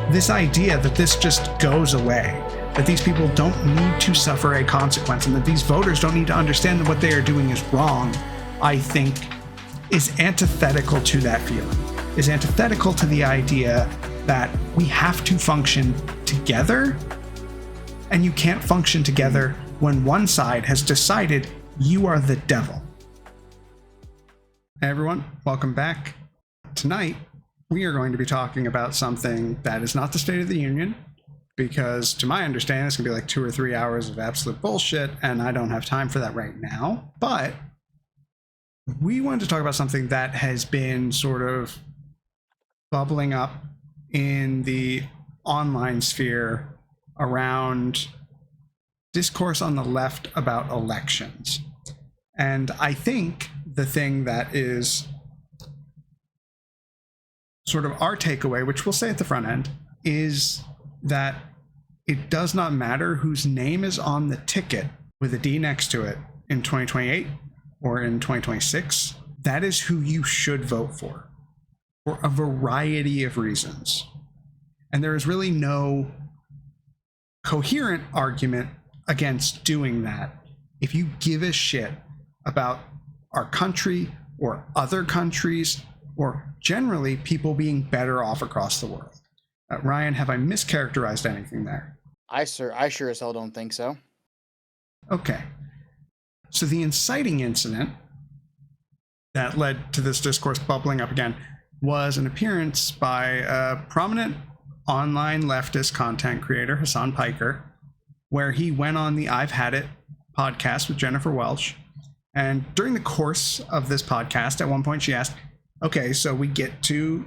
this idea that this just goes away, that these people don't need to suffer a consequence, and that these voters don't need to understand that what they are doing is wrong, I think is antithetical to that feeling, is antithetical to the idea that we have to function together, and you can't function together when one side has decided you are the devil. Hey everyone, welcome back. Tonight, we are going to be talking about something that is not the State of the Union, because to my understanding, it's going to be like 2 or 3 hours of absolute bullshit, and I don't have time for that right now. But we wanted to talk about something that has been sort of bubbling up in the online sphere around discourse on the left about elections. And I think the thing that is sort of our takeaway, which we'll say at the front end, is that it does not matter whose name is on the ticket with a D next to it in 2028 or in 2026. That is who you should vote for a variety of reasons. And there is really no coherent argument against doing that if you give a shit about our country or other countries, or generally people being better off across the world. Ryan, have I mischaracterized anything there? I sure as hell don't think so. Okay. So the inciting incident that led to this discourse bubbling up again was an appearance by a prominent online leftist content creator, Hassan Piker, where he went on the I've Had It podcast with Jennifer Welch. And during the course of this podcast, at one point she asked, okay, so we get to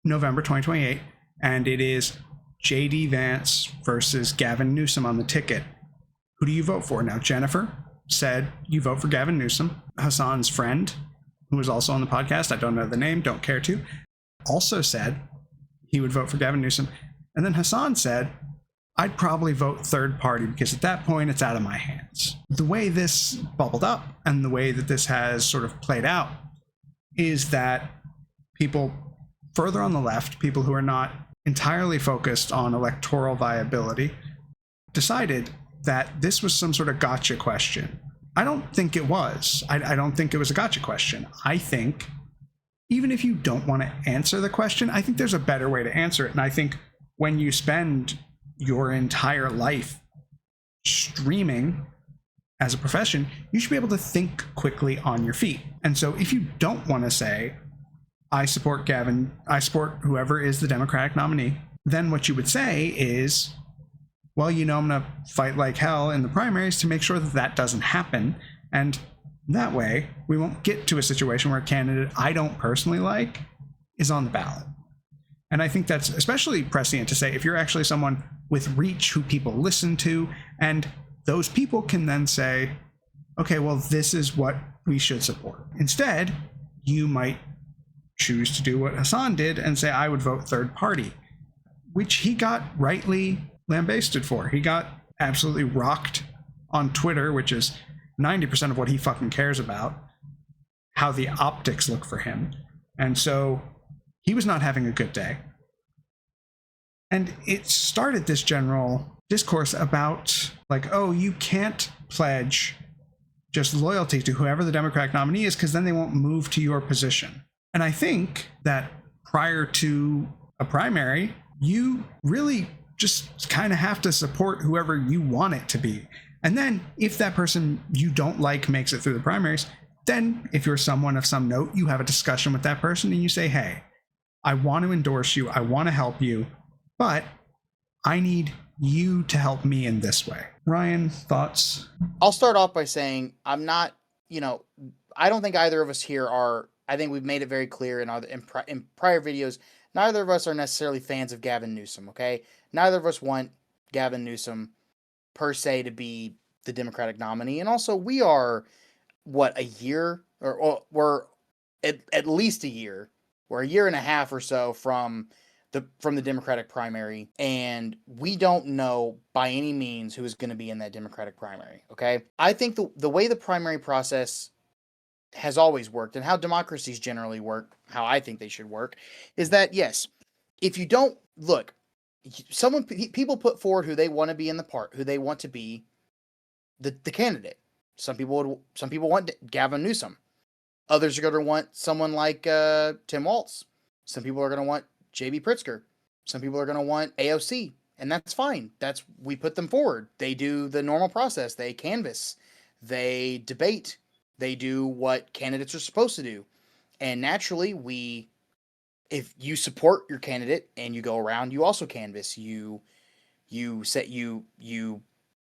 November 2028, and it is J.D. Vance versus Gavin Newsom on the ticket. Who do you vote for? Now, Jennifer said you vote for Gavin Newsom. Hassan's friend, who was also on the podcast, I don't know the name, don't care to, also said he would vote for Gavin Newsom. And then Hassan said, I'd probably vote third party because at that point it's out of my hands. The way this bubbled up and the way that this has sort of played out is that people further on the left, people who are not entirely focused on electoral viability, decided that this was some sort of gotcha question. I don't think it was. I don't think it was a gotcha question. I think even if you don't want to answer the question, I think there's a better way to answer it. And I think when you spend your entire life streaming as a profession, you should be able to think quickly on your feet. And so if you don't want to say, I support Gavin, I support whoever is the Democratic nominee, then what you would say is, well, I'm going to fight like hell in the primaries to make sure that that doesn't happen. And that way, we won't get to a situation where a candidate I don't personally like is on the ballot. And I think that's especially prescient to say if you're actually someone with reach who people listen to, and those people can then say, okay, well, this is what we should support. Instead, you might choose to do what Hassan did and say, I would vote third party, which he got rightly lambasted for. He got absolutely rocked on Twitter, which is 90% of what he fucking cares about, how the optics look for him. And so he was not having a good day. And it started this general discourse about like, oh, you can't pledge just loyalty to whoever the Democratic nominee is because then they won't move to your position. And I think that prior to a primary, you really just kind of have to support whoever you want it to be. And then if that person you don't like makes it through the primaries, then if you're someone of some note, you have a discussion with that person and you say, hey, I want to endorse you, I want to help you, but I need you to help me in this way. Ryan, thoughts? I'll start off by saying I'm not, I don't think either of us here are, I think we've made it very clear in prior videos, neither of us are necessarily fans of Gavin Newsom, okay? Neither of us want Gavin Newsom per se to be the Democratic nominee. And also we are, a year, or we're at least a year, we're a year and a half or so from the Democratic primary, and we don't know by any means who is going to be in that Democratic primary, okay? I think the way the primary process has always worked, and how democracies generally work, how I think they should work, is that, yes, if you don't, look, people put forward who they want to be in the part, who they want to be the candidate. Some people want Gavin Newsom. Others are going to want someone like Tim Walz. Some people are going to want J.B. Pritzker. Some people are going to want AOC, and that's fine. We put them forward. They do the normal process. They canvass, they debate, they do what candidates are supposed to do, and naturally, if you support your candidate and you go around, you also canvass. You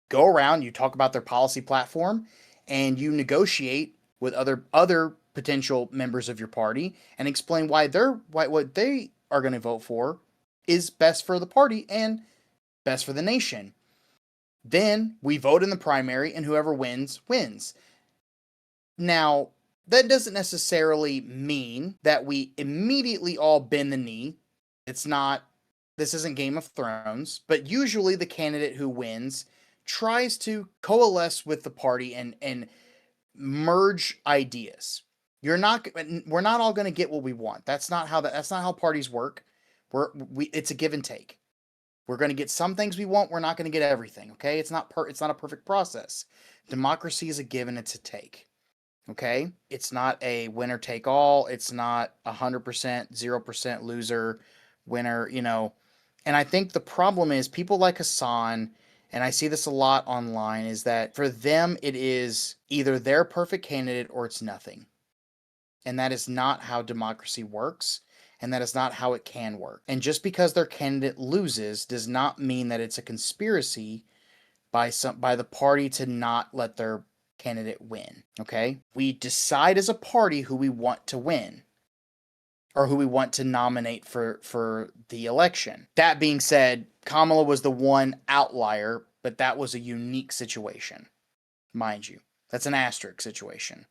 go around, you talk about their policy platform, and you negotiate with other potential members of your party and explain why what they are going to vote for is best for the party and best for the nation. Then we vote in the primary, and whoever wins wins. Now, that doesn't necessarily mean that we immediately all bend the knee. This isn't Game of Thrones, but usually the candidate who wins tries to coalesce with the party and merge ideas. We're not all going to get what we want. That's not how parties work. It's a give and take. We're going to get some things we want. We're not going to get everything. Okay, it's not a perfect process. Democracy is a give and it's a take. Okay, it's not a winner take all. It's not 100%, 0% loser, winner. And I think the problem is people like Hassan, and I see this a lot online, is that for them it is either their perfect candidate or it's nothing. And that is not how democracy works, and that is not how it can work. And just because their candidate loses does not mean that it's a conspiracy by the party to not let their candidate win. Okay? We decide as a party who we want to win, or who we want to nominate for the election. That being said, Kamala was the one outlier, but that was a unique situation, mind you. That's an asterisk situation.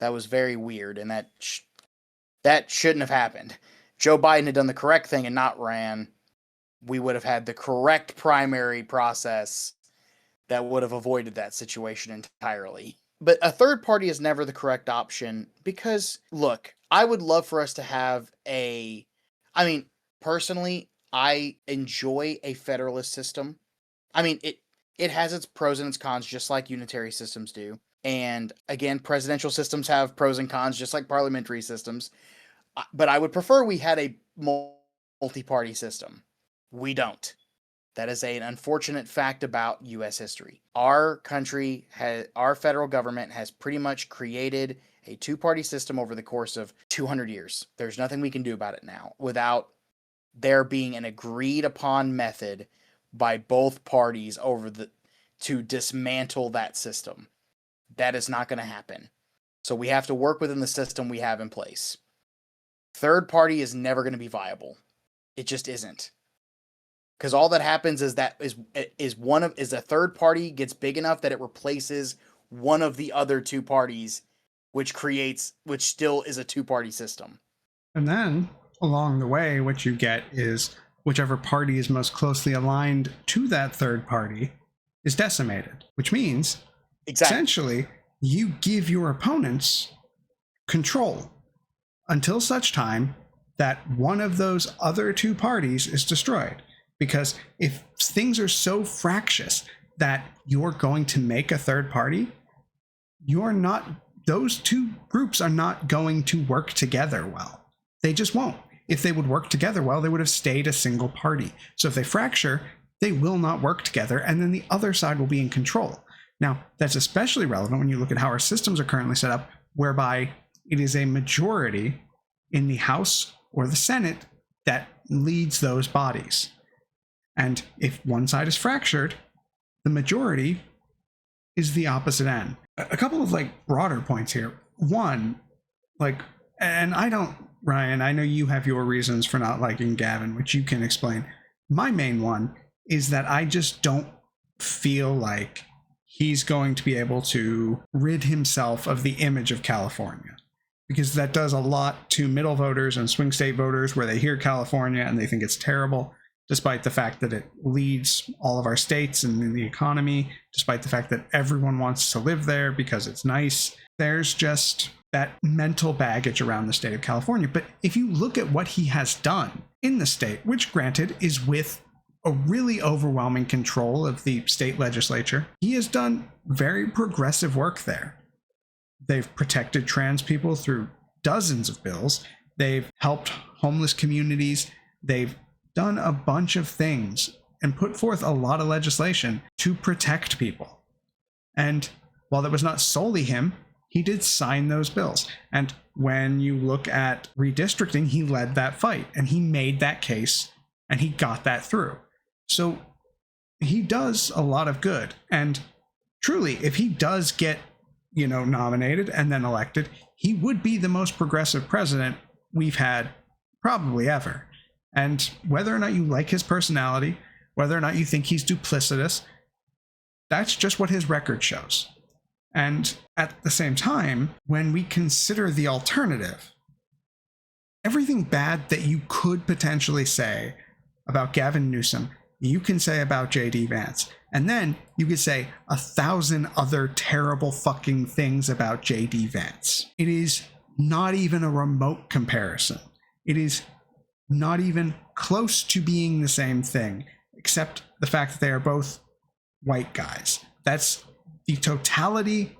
That was very weird, and that shouldn't have happened. Joe Biden had done the correct thing and not ran. We would have had the correct primary process that would have avoided that situation entirely. But a third party is never the correct option because, look, I would love for us to have personally, I enjoy a federalist system. It has its pros and its cons, just like unitary systems do. And again, presidential systems have pros and cons, just like parliamentary systems. But I would prefer we had a multi-party system. We don't. That is an unfortunate fact about U.S. history. Our federal government has pretty much created a two-party system over the course of 200 years. There's nothing we can do about it now without there being an agreed-upon method by both parties to dismantle that system. That is not going to happen. So we have to work within the system we have in place. Third party is never going to be viable. It just isn't. Because all that happens is a third party gets big enough that it replaces one of the other two parties, which still is a two-party system. And then along the way, what you get is whichever party is most closely aligned to that third party is decimated, which means essentially you give your opponents control until such time that one of those other two parties is destroyed. Because if things are so fractious that you're going to make a third party, those two groups are not going to work together well. They just won't. If they would work together well, they would have stayed a single party. So if they fracture, they will not work together, and then the other side will be in control. Now, that's especially relevant when you look at how our systems are currently set up, whereby it is a majority in the House or the Senate that leads those bodies. And if one side is fractured, the majority is the opposite end. A couple of broader points here. One, and Ryan, I know you have your reasons for not liking Gavin, which you can explain. My main one is that I just don't feel like he's going to be able to rid himself of the image of California, because that does a lot to middle voters and swing state voters where they hear California and they think it's terrible, despite the fact that it leads all of our states in the economy, despite the fact that everyone wants to live there because it's nice. There's just that mental baggage around the state of California. But if you look at what he has done in the state, which granted is with a really overwhelming control of the state legislature. He has done very progressive work there. They've protected trans people through dozens of bills. They've helped homeless communities. They've done a bunch of things and put forth a lot of legislation to protect people. And while that was not solely him, he did sign those bills. And when you look at redistricting, he led that fight and he made that case and he got that through. So he does a lot of good. And truly, if he does get, nominated and then elected, he would be the most progressive president we've had probably ever. And whether or not you like his personality, whether or not you think he's duplicitous, that's just what his record shows. And at the same time, when we consider the alternative, everything bad that you could potentially say about Gavin Newsom, you can say about J.D. Vance. And then you could say 1,000 other terrible fucking things about J.D. Vance. It is not even a remote comparison. It is not even close to being the same thing, except the fact that they are both white guys. That's the totality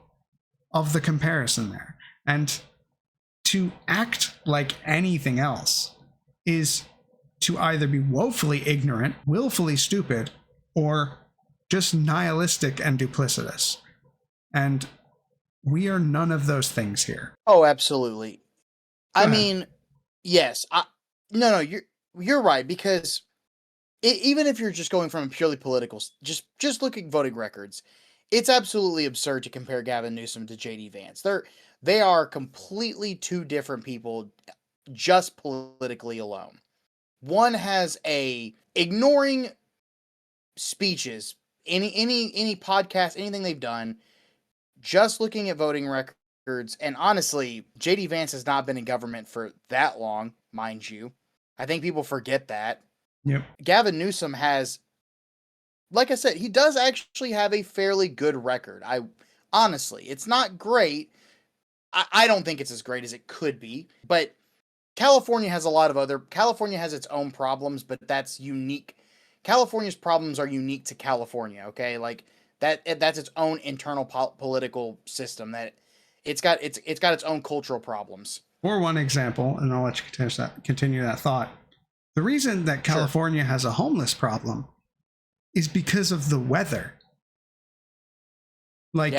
of the comparison there. And to act like anything else is to either be woefully ignorant, willfully stupid, or just nihilistic and duplicitous. And we are none of those things here. Oh, absolutely. Go I ahead. mean, yes. No, you're right, because even if you're just going from a purely political, just looking voting records, it's absolutely absurd to compare Gavin Newsom to J.D. Vance. They are completely two different people, just politically alone. One has a ignoring speeches, any podcast, anything they've done, just looking at voting records. And honestly, J.D. Vance has not been in government for that long, mind you. I think people forget that. Yep. Gavin Newsom has, like I said, he does actually have a fairly good record. Honestly, it's not great. I don't think it's as great as it could be, but California has its own problems, but that's unique. California's problems are unique to California, okay? Like that's its own internal political system that it's got its own cultural problems. For one example, and I'll let you continue that thought. The reason that California has a homeless problem is because of the weather. Like,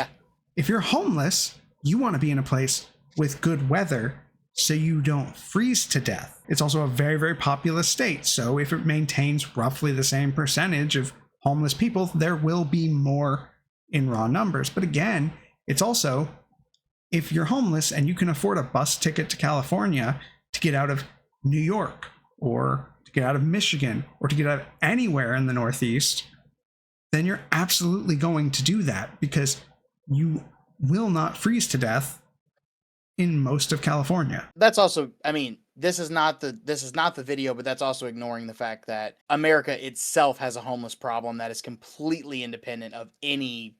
if you're homeless, you want to be in a place with good weather so you don't freeze to death. It's also a very, very populous state. So if it maintains roughly the same percentage of homeless people, there will be more in raw numbers. But again, it's also, if you're homeless and you can afford a bus ticket to California to get out of New York or to get out of Michigan or to get out of anywhere in the Northeast, then you're absolutely going to do that because you will not freeze to death in most of California. That's also, I mean, this is not the video, but that's also ignoring the fact that America itself has a homeless problem that is completely independent of any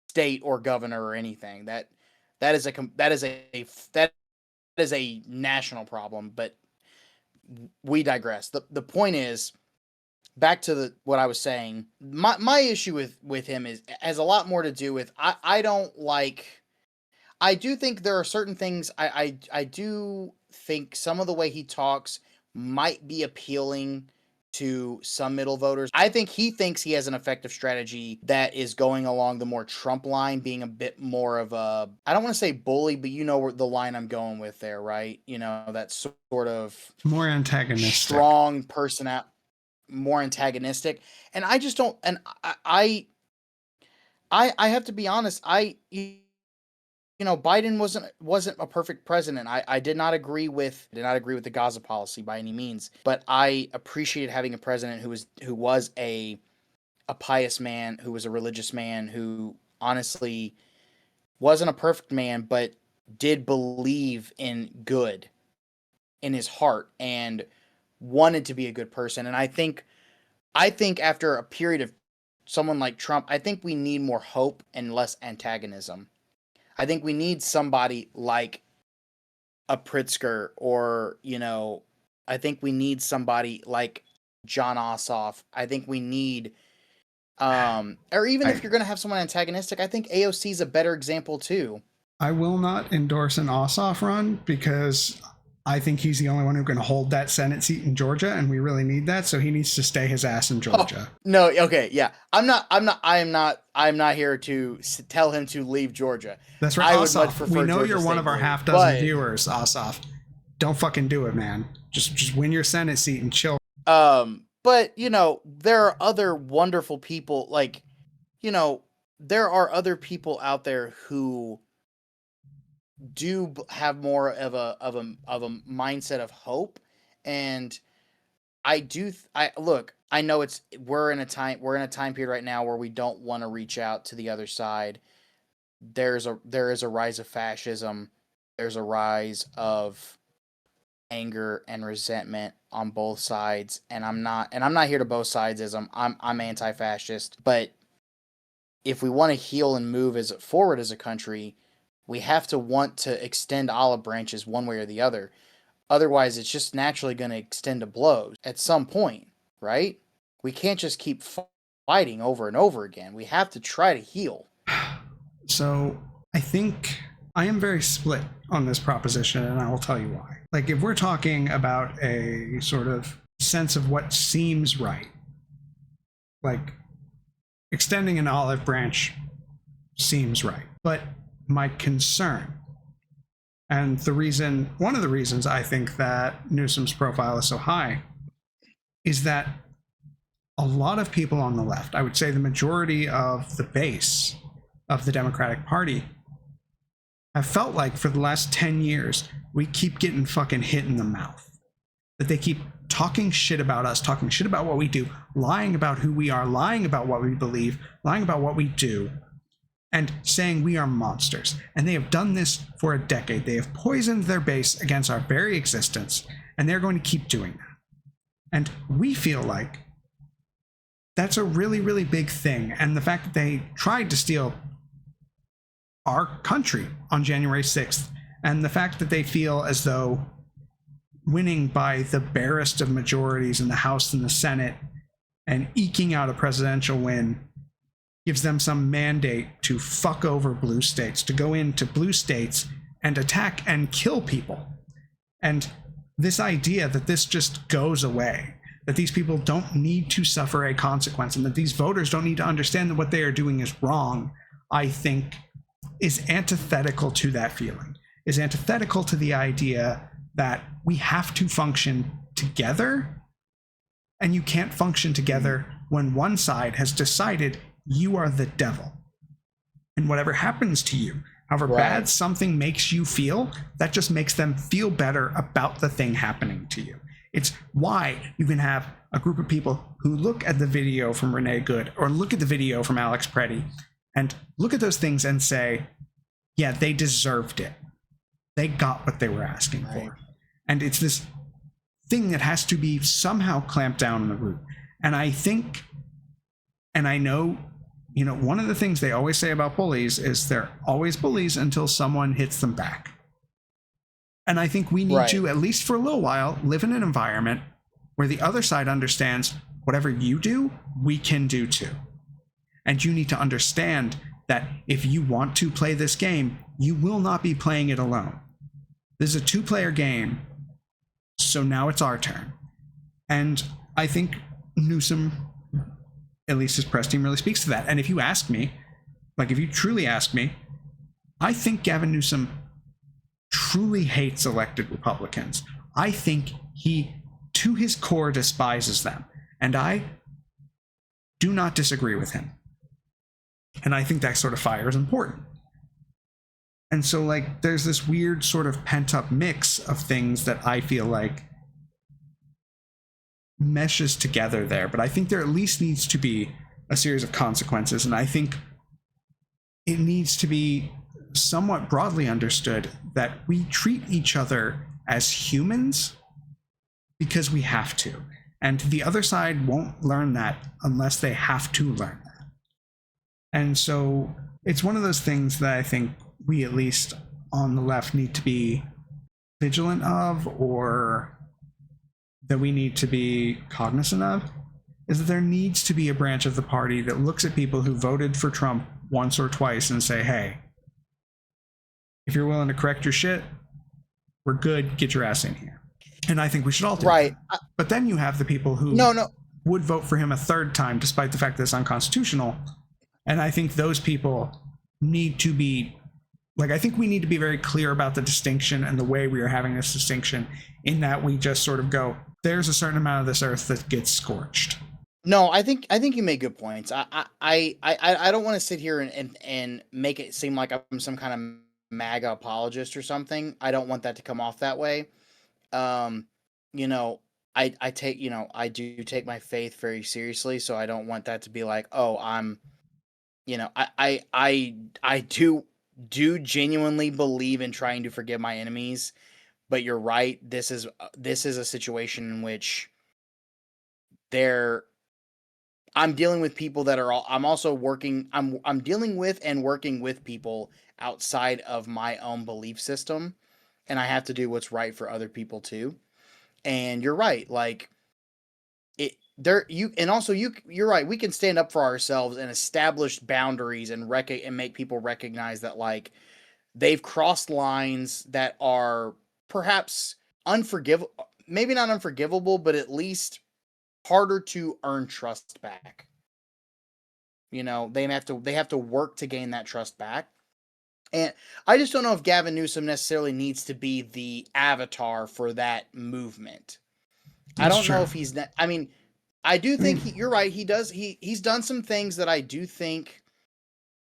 state or governor or anything. That is a national problem, but we digress. The point is, back to what I was saying, my issue with him has a lot more to do with I do think there are certain things I do think some of the way he talks might be appealing to some middle voters. I think he thinks he has an effective strategy that is going along the more Trump line, being a bit more of a, I don't want to say bully, but you know where the line I'm going with there, right? You know, that sort of more antagonistic, strong person out, more antagonistic. And I just don't, and I have to be honest, Biden wasn't a perfect president. I did not agree with the Gaza policy by any means, but I appreciated having a president who was a pious man, who was a religious man, who honestly wasn't a perfect man, but did believe in good in his heart and wanted to be a good person. And I think after a period of someone like Trump, I think we need more hope and less antagonism. I think we need somebody like a Pritzker, or, I think we need somebody like John Ossoff. I think we need, or even if you're going to have someone antagonistic, I think AOC is a better example too. I will not endorse an Ossoff run because I think he's the only one who can hold that Senate seat in Georgia, and we really need that. So he needs to stay his ass in Georgia. Oh, no, okay, yeah. I'm not here to tell him to leave Georgia. That's right, Ossoff. We know Georgia you're one of our half dozen viewers, Ossoff. Don't fucking do it, man. Just win your Senate seat and chill. But you know, there are other wonderful people. Like, you know, there are other people out there who do have more of a mindset of hope, and I look, I know we're in a time period right now where we don't want to reach out to the other side. There is a rise of fascism. There's a rise of anger and resentment on both sides, and I'm not here to both sides as I'm anti-fascist, but if we want to heal and move forward as a country, we have to want to extend olive branches one way or the other. Otherwise, it's just naturally going to extend to blows at some point, right? We can't just keep fighting over and over again. We have to try to heal. So I think I am very split on this proposition, and I will tell you why. Like, if we're talking about a sort of sense of what seems right, like extending an olive branch seems right. But my concern, and one of the reasons I think that Newsom's profile is so high, is that a lot of people on the left, I would say the majority of the base of the Democratic Party, have felt like for the last 10 years, we keep getting fucking hit in the mouth. That they keep talking shit about us, talking shit about what we do, lying about who we are, lying about what we believe, lying about what we do, and saying we are monsters. And they have done this for a decade. They have poisoned their base against our very existence, and they're going to keep doing that. And we feel like that's a really, really big thing. And the fact that they tried to steal our country on January 6th, and the fact that they feel as though winning by the barest of majorities in the House and the Senate and eking out a presidential win gives them some mandate to fuck over blue states, to go into blue states and attack and kill people. And this idea that this just goes away, that these people don't need to suffer a consequence, and that these voters don't need to understand that what they are doing is wrong, I think is antithetical to that feeling, is antithetical to the idea that we have to function together, and you can't function together when one side has decided you are the devil. And whatever happens to you, however bad something makes you feel, that just makes them feel better about the thing happening to you. It's why you can have a group of people who look at the video from Renee Good or look at the video from Alex Preddy and look at those things and say, yeah, they deserved it. They got what they were asking for. And it's this thing that has to be somehow clamped down on the root. And I think, and I know, you know, one of the things they always say about bullies is they're always bullies until someone hits them back. And I think we need to, at least for a little while, live in an environment where the other side understands whatever you do, we can do too. And you need to understand that if you want to play this game, you will not be playing it alone. This is a two-player game, so now it's our turn. And I think Newsom, at least his press team, really speaks to that. And if you ask me, like if you truly ask me, I think Gavin Newsom truly hates elected Republicans. I think he, to his core, despises them. And I do not disagree with him. And I think that sort of fire is important. And so, like, there's this weird sort of pent-up mix of things that I feel like meshes together there. But I think there at least needs to be a series of consequences. And I think it needs to be somewhat broadly understood that we treat each other as humans because we have to. And the other side won't learn that unless they have to learn that. And so it's one of those things that I think we, at least on the left, need to be vigilant of, or that we need to be cognizant of is that there needs to be a branch of the party that looks at people who voted for Trump once or twice and say, hey, if you're willing to correct your shit, we're good, get your ass in here. And I think we should all do Right. that. But then you have the people who would vote for him a third time despite the fact that it's unconstitutional. And I think those people need to be, like, I think we need to be very clear about the distinction and the way we are having this distinction, in that we just sort of go, there's a certain amount of this earth that gets scorched. No, I think you make good points. I don't want to sit here and make it seem like I'm some kind of MAGA apologist or something. I don't want that to come off that way. You know, I take, you know, I do take my faith very seriously, so I don't want that to be like, oh, I'm, you know, I do genuinely believe in trying to forgive my enemies, but you're right. This is a situation in which I'm dealing with people that are I'm also working, I'm dealing with and working with people outside of my own belief system, and I have to do what's right for other people too. And you're right, like you're right. We can stand up for ourselves and establish boundaries and make people recognize that, like, they've crossed lines that are perhaps unforgivable, maybe not unforgivable, but at least harder to earn trust back. You know, they have to work to gain that trust back. And I just don't know if Gavin Newsom necessarily needs to be the avatar for that movement. I don't know if he's I mean, I do think you're right. He's done some things that I do think,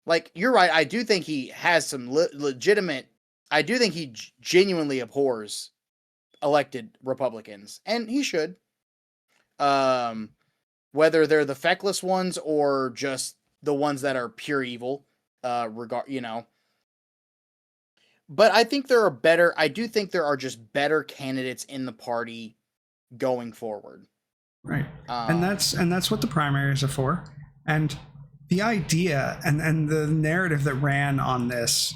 like, you're right. I do think he has some legitimate, I do think he genuinely abhors elected Republicans, and he should. Whether they're the feckless ones or just the ones that are pure evil, you know. But I think I do think there are just better candidates in the party going forward. Right. And that's what the primaries are for. And the idea and the narrative that ran on this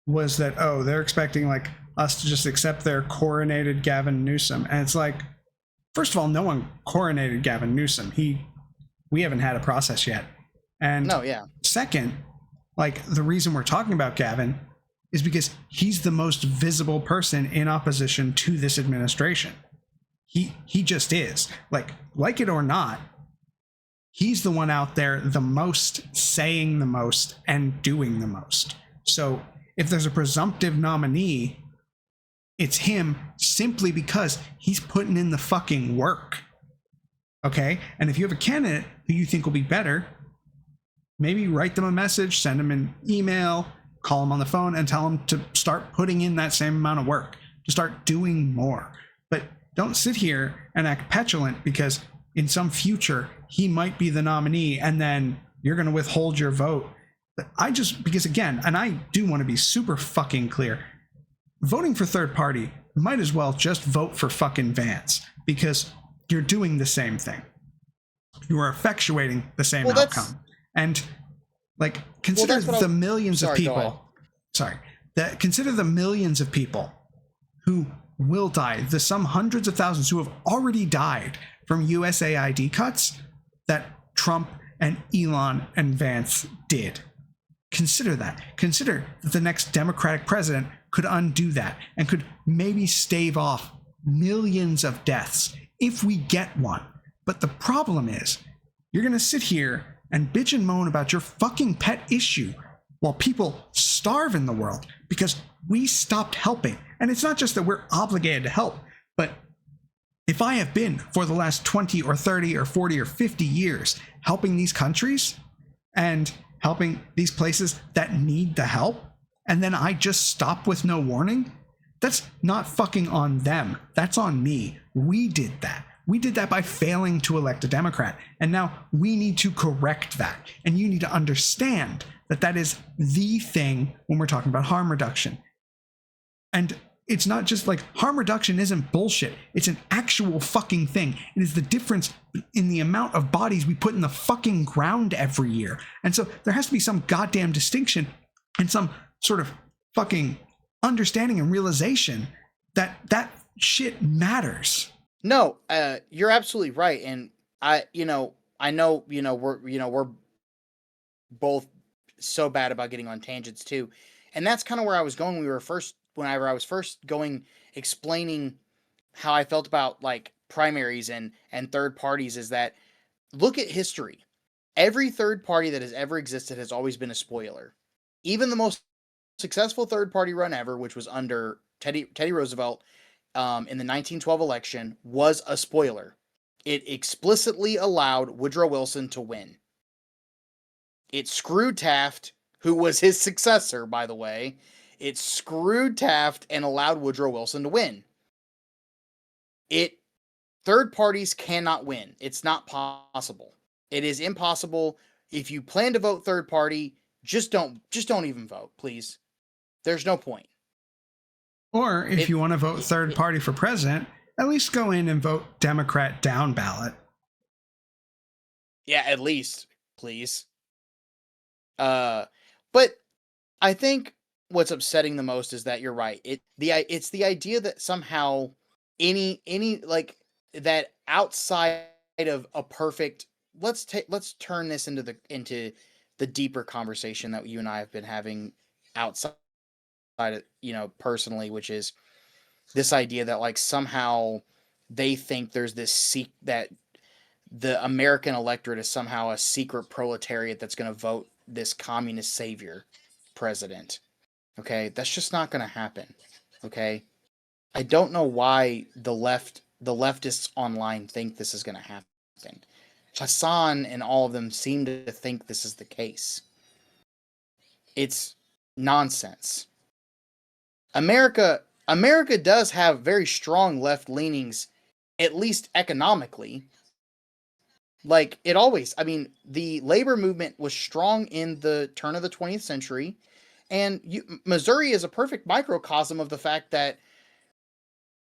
was that, oh, they're expecting, like, us to just accept their coronated Gavin Newsom. And it's like, first of all, no one coronated Gavin Newsom. We haven't had a process yet. And no, yeah. Second, like, the reason we're talking about Gavin is because he's the most visible person in opposition to this administration. He just is. Like it or not, he's the one out there the most, saying the most, and doing the most. So if there's a presumptive nominee, it's him, simply because he's putting in the fucking work. Okay? And if you have a candidate who you think will be better, maybe write them a message, send them an email, call them on the phone, and tell them to start putting in that same amount of work, to start doing more. But don't sit here and act petulant because in some future he might be the nominee and then you're going to withhold your vote. But because again, and I do want to be super fucking clear, voting for third party might as well just vote for fucking Vance, because you're doing the same thing. You are effectuating the same outcome. And, like, consider the millions of people. Consider the millions of people who will die, the some hundreds of thousands who have already died from USAID cuts that Trump and Elon and Vance did. Consider that. Consider that the next Democratic president could undo that and could maybe stave off millions of deaths if we get one. But the problem is, you're going to sit here and bitch and moan about your fucking pet issue while people starve in the world because we stopped helping. And it's not just that we're obligated to help, but if I have been for the last 20 or 30 or 40 or 50 years helping these countries and helping these places that need the help, and then I just stop with no warning, that's not fucking on them. That's on me. We did that. We did that by failing to elect a Democrat. And now we need to correct that. And you need to understand that that is the thing when we're talking about harm reduction. And it's not just like, harm reduction isn't bullshit. It's an actual fucking thing. It is the difference in the amount of bodies we put in the fucking ground every year. And so there has to be some goddamn distinction and some sort of fucking understanding and realization that that shit matters. No, you're absolutely right, and I know, we're both so bad about getting on tangents too, and that's kind of where I was going. Whenever I was first going, explaining how I felt about like primaries and third parties, is that look at history. Every third party that has ever existed has always been a spoiler. Even the most successful third party run ever, which was under Teddy Roosevelt in the 1912 election, was a spoiler. It explicitly allowed Woodrow Wilson to win. It screwed Taft, who was his successor, by the way. It screwed Taft and allowed Woodrow Wilson to win. It Third parties cannot win. It's not possible. It is impossible. If you plan to vote third party, just don't even vote, please. There's no point. Or if It, you want to vote it, third it party for president, at least go in and vote Democrat down ballot. yeah, at least, please. But I think what's upsetting the most is that you're right. It's the idea that somehow any like that outside of a perfect, let's turn this into the deeper conversation that you and I have been having outside of, personally, which is this idea that like somehow they think there's that the American electorate is somehow a secret proletariat that's going to vote this communist savior president. Okay, that's just not going to happen. Okay, I don't know why the leftists online think this is going to happen. Hassan and all of them seem to think this is the case. It's nonsense. America does have very strong left leanings, at least economically. Like it always, I mean, the labor movement was strong in the turn of the 20th century, and Missouri is a perfect microcosm of the fact that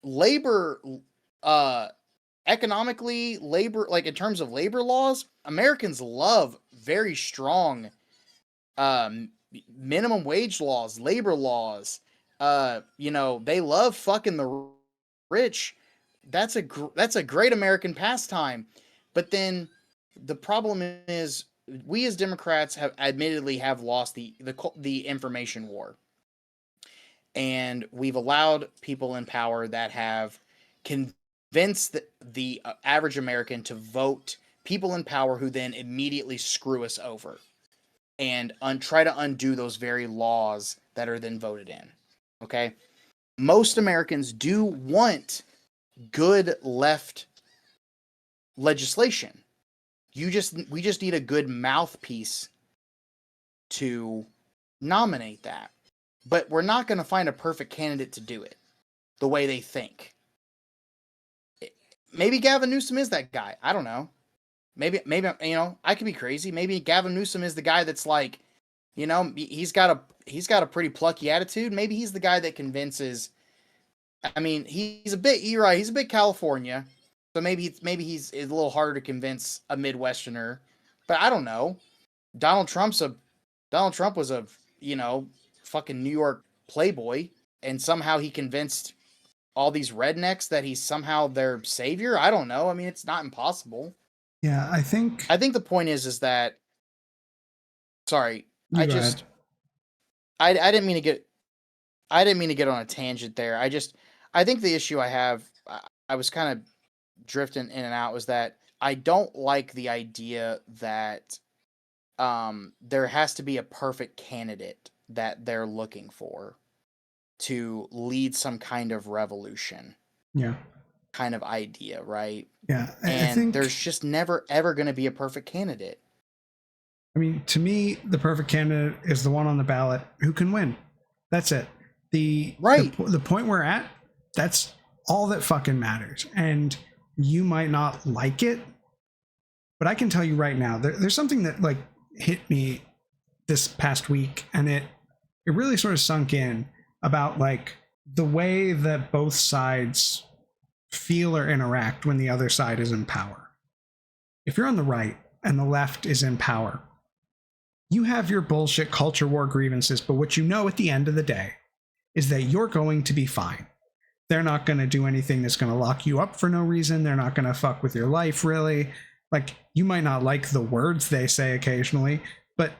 labor, uh, economically, labor, like in terms of labor laws, Americans love very strong um, minimum wage laws, labor laws. They love fucking the rich. That's a great American pastime. But then the problem is we as Democrats have lost the information war, and we've allowed people in power that have convinced the average American to vote people in power who then immediately screw us over and try to undo those very laws that are then voted in. Okay, most Americans do want good left legislation. We just need a good mouthpiece to nominate that. But we're not going to find a perfect candidate to do it the way they think. Maybe Gavin Newsom is that guy. I don't know. Maybe I could be crazy. Maybe Gavin Newsom is the guy that's like, he's got a pretty plucky attitude. Maybe he's the guy that convinces. I mean, he's a bit He's a bit California, so maybe he's a little harder to convince a Midwesterner. But I don't know. Donald Trump was a fucking New York playboy, and somehow he convinced all these rednecks that he's somehow their savior. I don't know. I mean, it's not impossible. Yeah, I think the point is that, sorry, you I go ahead. just I didn't mean to get on a tangent there. I think the issue I have, I was kind of drifting in and out, was that I don't like the idea that there has to be a perfect candidate that they're looking for to lead some kind of revolution Yeah. kind of idea, right? Yeah. I And think, there's just never ever going to be a perfect candidate. I mean, to me, the perfect candidate is the one on the ballot who can win. That's it. Right. The point we're at, that's all that fucking matters. And you might not like it, but I can tell you right now, there's something that like hit me this past week, and it really sort of sunk in about like the way that both sides feel or interact when the other side is in power. If you're on the right and the left is in power, you have your bullshit culture war grievances, but what you know at the end of the day is that you're going to be fine. They're not going to do anything that's going to lock you up for no reason. They're not going to fuck with your life, really. Like, you might not like the words they say occasionally, but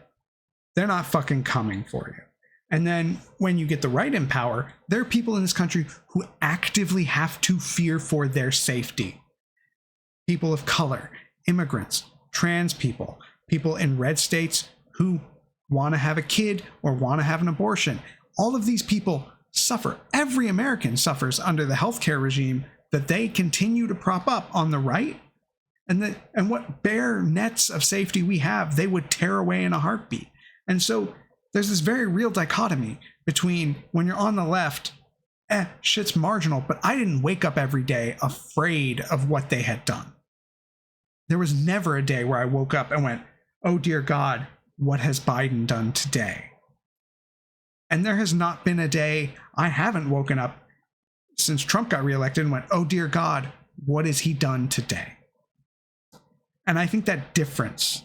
they're not fucking coming for you. And then when you get the right in power, there are people in this country who actively have to fear for their safety. People of color, immigrants, trans people, people in red states who want to have a kid or want to have an abortion. All of these people suffer. Every American suffers under the healthcare regime that they continue to prop up on the right. And what bare nets of safety we have, they would tear away in a heartbeat. And so there's this very real dichotomy between when you're on the left, shit's marginal, but I didn't wake up every day afraid of what they had done. There was never a day where I woke up and went, oh dear God, what has Biden done today? And there has not been a day I haven't woken up since Trump got reelected and went, oh dear God, what has he done today? And I think that difference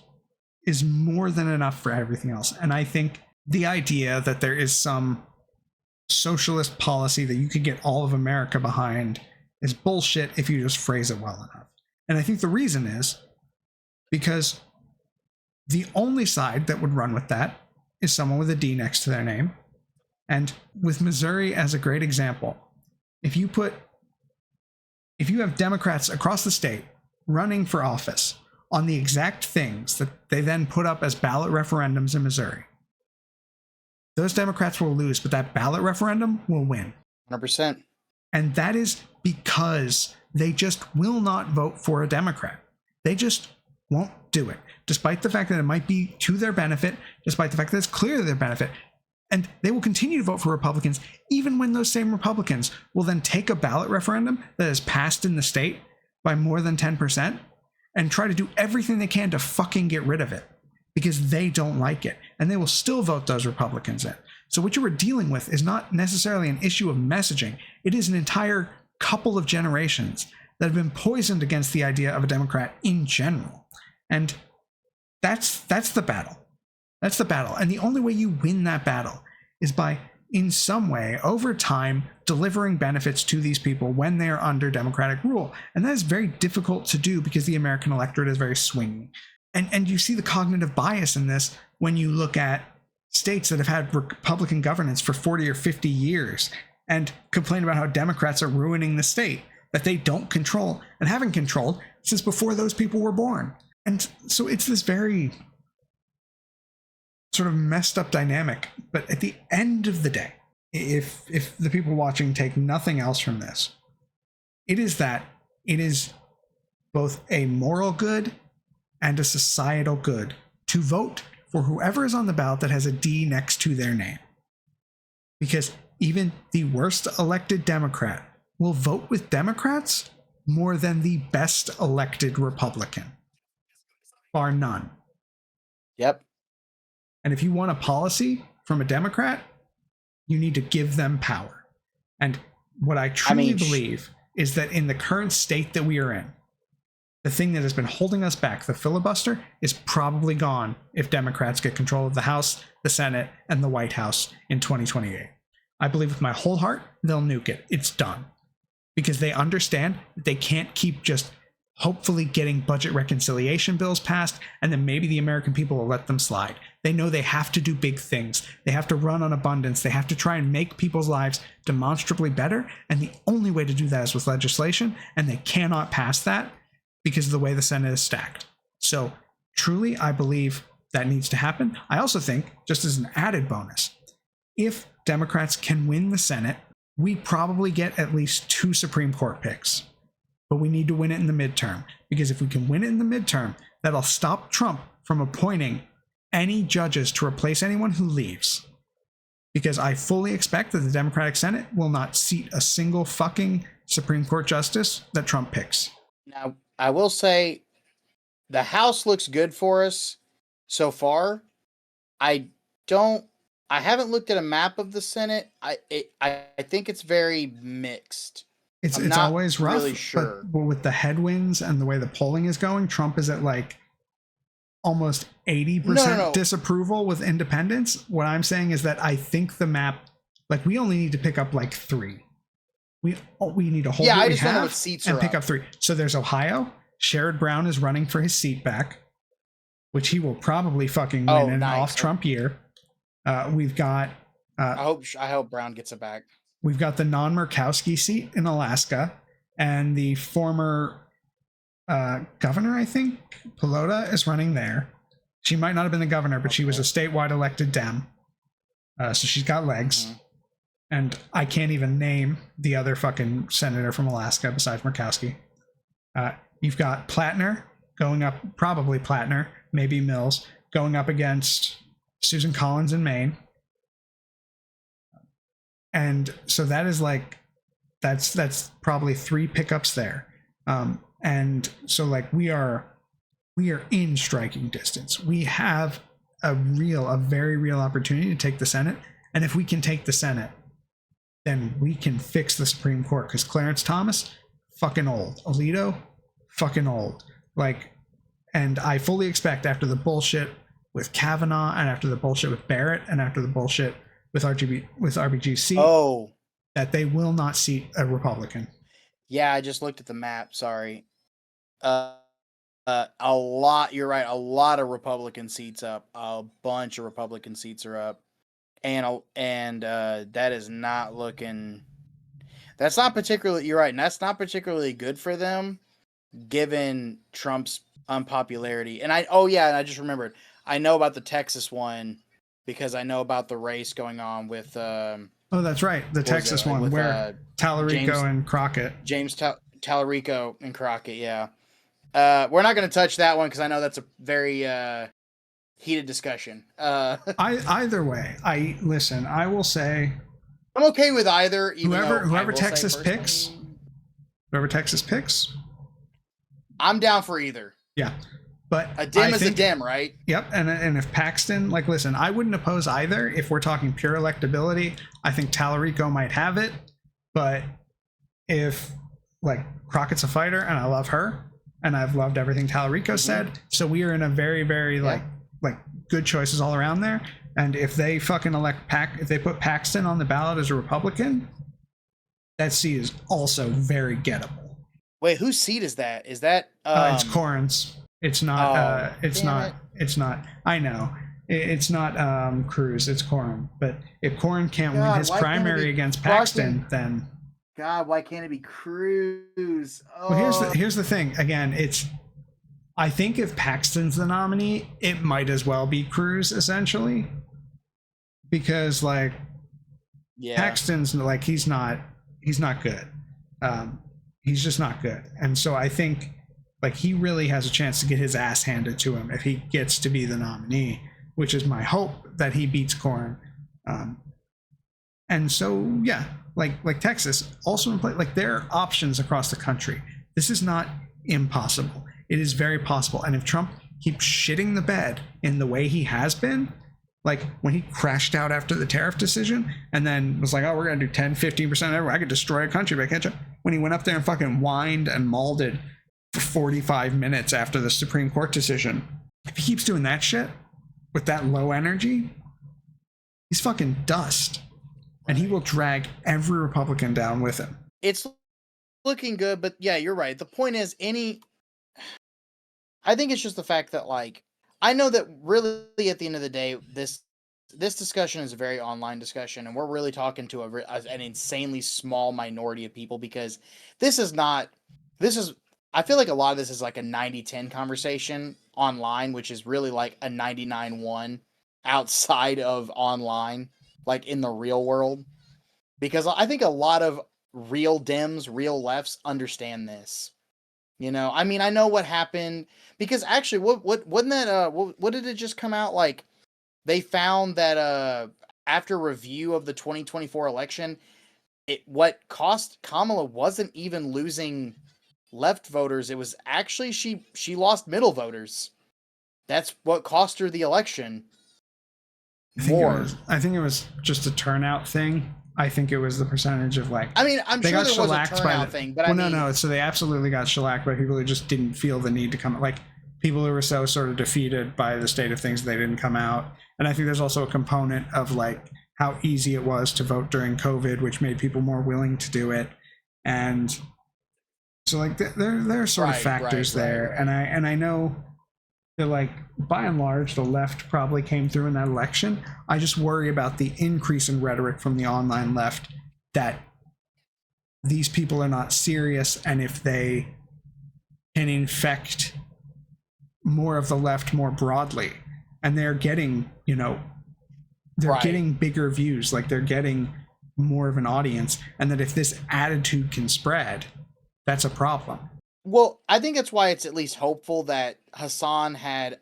is more than enough for everything else. And I think the idea that there is some socialist policy that you could get all of America behind is bullshit if you just phrase it well enough. And I think the reason is because the only side that would run with that is someone with a D next to their name. And with Missouri as a great example, if you have Democrats across the state running for office on the exact things that they then put up as ballot referendums in Missouri, those Democrats will lose, but that ballot referendum will win. 100%. And that is because they just will not vote for a Democrat. They just won't do it, despite the fact that it might be to their benefit, despite the fact that it's clear to their benefit. And they will continue to vote for Republicans, even when those same Republicans will then take a ballot referendum that is passed in the state by more than 10% and try to do everything they can to fucking get rid of it because they don't like it. And they will still vote those Republicans in. So what you are dealing with is not necessarily an issue of messaging. It is an entire couple of generations that have been poisoned against the idea of a Democrat in general. And that's the battle. That's the battle. And the only way you win that battle is by, in some way, over time, delivering benefits to these people when they are under Democratic rule. And that is very difficult to do because the American electorate is very swingy. And you see the cognitive bias in this when you look at states that have had Republican governance for 40 or 50 years and complain about how Democrats are ruining the state that they don't control and haven't controlled since before those people were born. And so it's this very sort of messed up dynamic. But at the end of the day, if the people watching take nothing else from this, it is that it is both a moral good and a societal good to vote for whoever is on the ballot that has a D next to their name. Because even the worst elected Democrat will vote with Democrats more than the best elected Republican, bar none. Yep. And if you want a policy from a Democrat, you need to give them power. And what I truly believe is that in the current state that we are in, the thing that has been holding us back, the filibuster, is probably gone if Democrats get control of the House, the Senate, and the White House in 2028. I believe with my whole heart, they'll nuke it. It's done. Because they understand that they can't keep just hopefully getting budget reconciliation bills passed, and then maybe the American people will let them slide. They know they have to do big things. They have to run on abundance. They have to try and make people's lives demonstrably better, and the only way to do that is with legislation, and they cannot pass that because of the way the Senate is stacked. So truly, I believe that needs to happen. I also think, just as an added bonus, if Democrats can win the Senate, we probably get at least 2 Supreme Court picks. But we need to win it in the midterm, because if we can win it in the midterm, that'll stop Trump from appointing any judges to replace anyone who leaves. Because I fully expect that the Democratic Senate will not seat a single fucking Supreme Court justice that Trump picks. Now, I will say the House looks good for us so far. I haven't looked at a map of the Senate. I think it's very mixed. It's always rough, really sure. But with the headwinds and the way the polling is going, Trump is at like almost 80% disapproval with independents. What I'm saying is that I think the map, like, we only need to pick up like 3. We need to hold Yeah, what I we just don't know have what seats and are pick up. up 3. So there's Ohio. Sherrod Brown is running for his seat back, which he will probably fucking win in an off-Trump year. We've got. I hope Brown gets it back. We've got the non-Murkowski seat in Alaska, and the former governor, I think, Pelota, is running there. She might not have been the governor, but she was a statewide elected Dem. So she's got legs. Mm-hmm. And I can't even name the other fucking senator from Alaska besides Murkowski. You've got Plattner going up, probably Plattner, maybe Mills, going up against Susan Collins in Maine. And so that is like, that's probably 3 pickups there. And so like we are in striking distance. We have a very real opportunity to take the Senate. And if we can take the Senate, then we can fix the Supreme Court, because Clarence Thomas, fucking old. Alito, fucking old. Like, and I fully expect after the bullshit with Kavanaugh and after the bullshit with Barrett and after the bullshit with RBGC, that they will not seat a Republican. Yeah, I just looked at the map. Sorry. A lot. You're right. A lot of Republican seats up. A bunch of Republican seats are up. And that is not looking. That's not particularly. You're right, and that's not particularly good for them, given Trump's unpopularity. And I just remembered. I know about the Texas one because I know about the race going on with. Oh, that's right, the Texas one where Tallarico and Crockett. Tallarico and Crockett. Yeah, we're not going to touch that one because I know that's a very. Heated discussion. Either way, I will say I'm okay with either. Whoever Texas picks, I'm down for either. Yeah, but a dim is a dim, right? Yep. And if Paxton, like, listen, I wouldn't oppose either. If we're talking pure electability, I think Tallarico might have it. But if like Crockett's a fighter, and I love her, and I've loved everything Tallarico said, so we are in a very, very like good choices all around there. And if they fucking if they put Paxton on the ballot as a Republican, that seat is also very gettable. Wait, whose seat is that? Is that it's Cornyn's. It's not it's not I know. It's not Cruz, it's Cornyn. But if Cornyn can't win his primary against Paxton, then God, why can't it be Cruz? Well, here's the thing. Again, I think if Paxton's the nominee, it might as well be Cruz, essentially, because like Paxton's like he's not good. He's just not good, and so I think like he really has a chance to get his ass handed to him if he gets to be the nominee, which is my hope that he beats Cornyn. And so like Texas also in play. Like there are options across the country. This is not impossible. It is very possible. And if Trump keeps shitting the bed in the way he has been, like when he crashed out after the tariff decision and then was like, oh, we're going to do 10, 15% everywhere. I could destroy a country, but I can't. When he went up there and fucking whined and mauled it for 45 minutes after the Supreme Court decision, if he keeps doing that shit with that low energy, he's fucking dust. And he will drag every Republican down with him. It's looking good, but yeah, you're right. The point is I think it's just the fact that like I know that really at the end of the day this discussion is a very online discussion, and we're really talking to an insanely small minority of people, because I feel like a lot of this is like a 90-10 conversation online, which is really like a 99-1 outside of online, like in the real world, because I think a lot of real Dems, real lefts understand this. You know, I mean, I know what happened, because actually, what wasn't that? What did it just come out like? They found that after review of the 2024 election, what cost Kamala wasn't even losing left voters. It was actually she lost middle voters. That's what cost her the election. I think it was just a turnout thing. I think it was the percentage of like. I mean, I'm sure there was a turnout thing, but no. So they absolutely got shellacked by people who just didn't feel the need to come. Like people who were so sort of defeated by the state of things, they didn't come out. And I think there's also a component of like how easy it was to vote during COVID, which made people more willing to do it. And so like there are sort of factors there. And I know that like by and large the left probably came through in that election. I just worry about the increase in rhetoric from the online left, that these people are not serious, and if they can infect more of the left more broadly, and they're getting, you know, they're getting bigger views, like they're getting more of an audience, and that if this attitude can spread, that's a problem. Well, I think that's why it's at least hopeful that Hassan had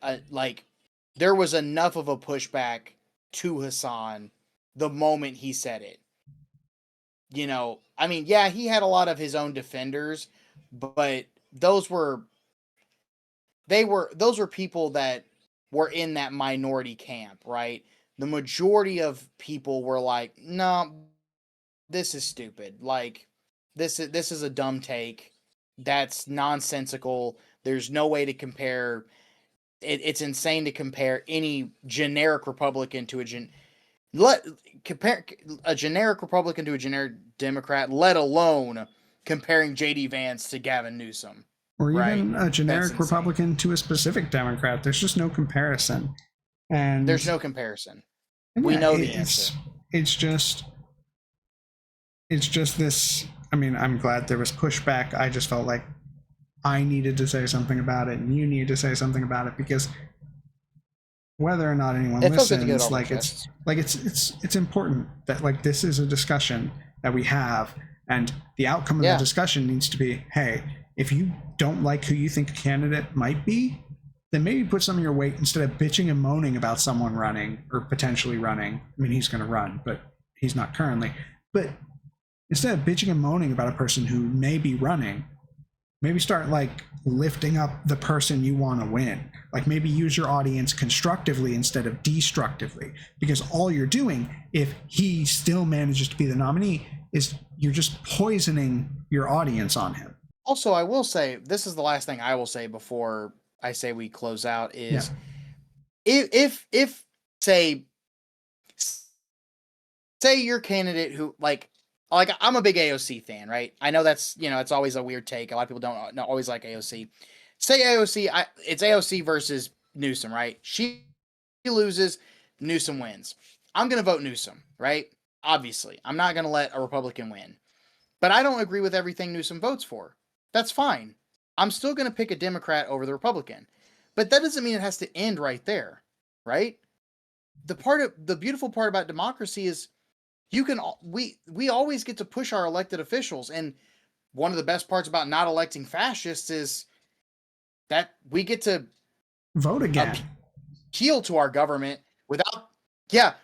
there was enough of a pushback to Hassan the moment he said it. You know, I mean, yeah, he had a lot of his own defenders, but those were people that were in that minority camp, right? The majority of people were like, "No, this is stupid. Like, this is a dumb take. That's nonsensical. There's no way to compare. It's insane to compare any generic Republican to compare a generic Republican to a generic Democrat, let alone comparing J.D. Vance to Gavin Newsom." Or even a generic Republican to a specific Democrat. There's just no comparison. And there's no comparison. We know the answer. It's just this. I mean, I'm glad there was pushback. I just felt like I needed to say something about it, and you need to say something about it, because whether or not anyone listens, like it's important that like this is a discussion that we have, and the outcome of the discussion needs to be, hey, if you don't like who you think a candidate might be, then maybe put some of your weight, instead of bitching and moaning about someone running or potentially running. I mean, he's going to run, but he's not currently. But instead of bitching and moaning about a person who may be running, maybe start like lifting up the person you want to win. Like maybe use your audience constructively instead of destructively, because all you're doing, if he still manages to be the nominee, is you're just poisoning your audience on him. Also, I will say, this is the last thing I will say before I say we close out, is if say your candidate who like I'm a big AOC fan, right? I know that's, you know, it's always a weird take. A lot of people don't always like AOC. Say AOC, it's AOC versus Newsom, right? She loses, Newsom wins. I'm going to vote Newsom, right? Obviously. I'm not going to let a Republican win. But I don't agree with everything Newsom votes for. That's fine. I'm still going to pick a Democrat over the Republican. But that doesn't mean it has to end right there, right? The beautiful part about democracy is we always get to push our elected officials, and one of the best parts about not electing fascists is that we get to vote again, appeal to our government without the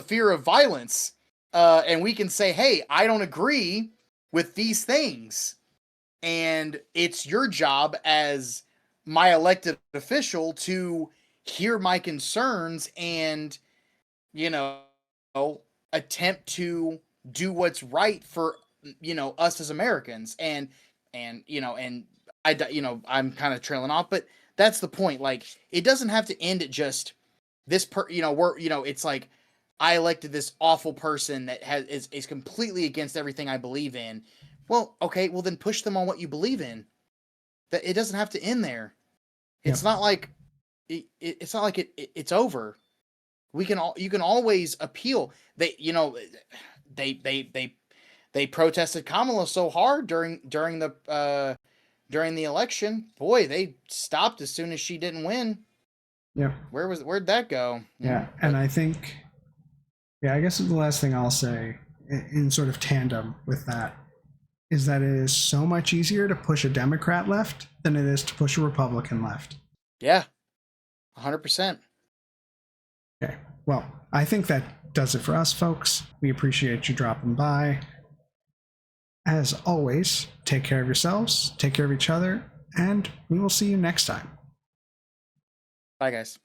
fear of violence, and we can say, hey, I don't agree with these things, and it's your job as my elected official to hear my concerns and, you know, attempt to do what's right for, you know, us as Americans. And you know, and I'm kind of trailing off, but that's the point. Like, it doesn't have to end at just this it's like, I elected this awful person that is completely against everything I believe in. Well, okay, well then push them on what you believe in. That it doesn't have to end there. It's not like it's not like it's over. You can always appeal. They protested Kamala so hard during the election. Boy, they stopped as soon as she didn't win. Yeah. Where'd that go? Yeah, and I think, I guess the last thing I'll say in sort of tandem with that is that it is so much easier to push a Democrat left than it is to push a Republican left. Yeah, 100%. Okay, well, I think that does it for us, folks. We appreciate you dropping by. As always, take care of yourselves, take care of each other, and we will see you next time. Bye, guys.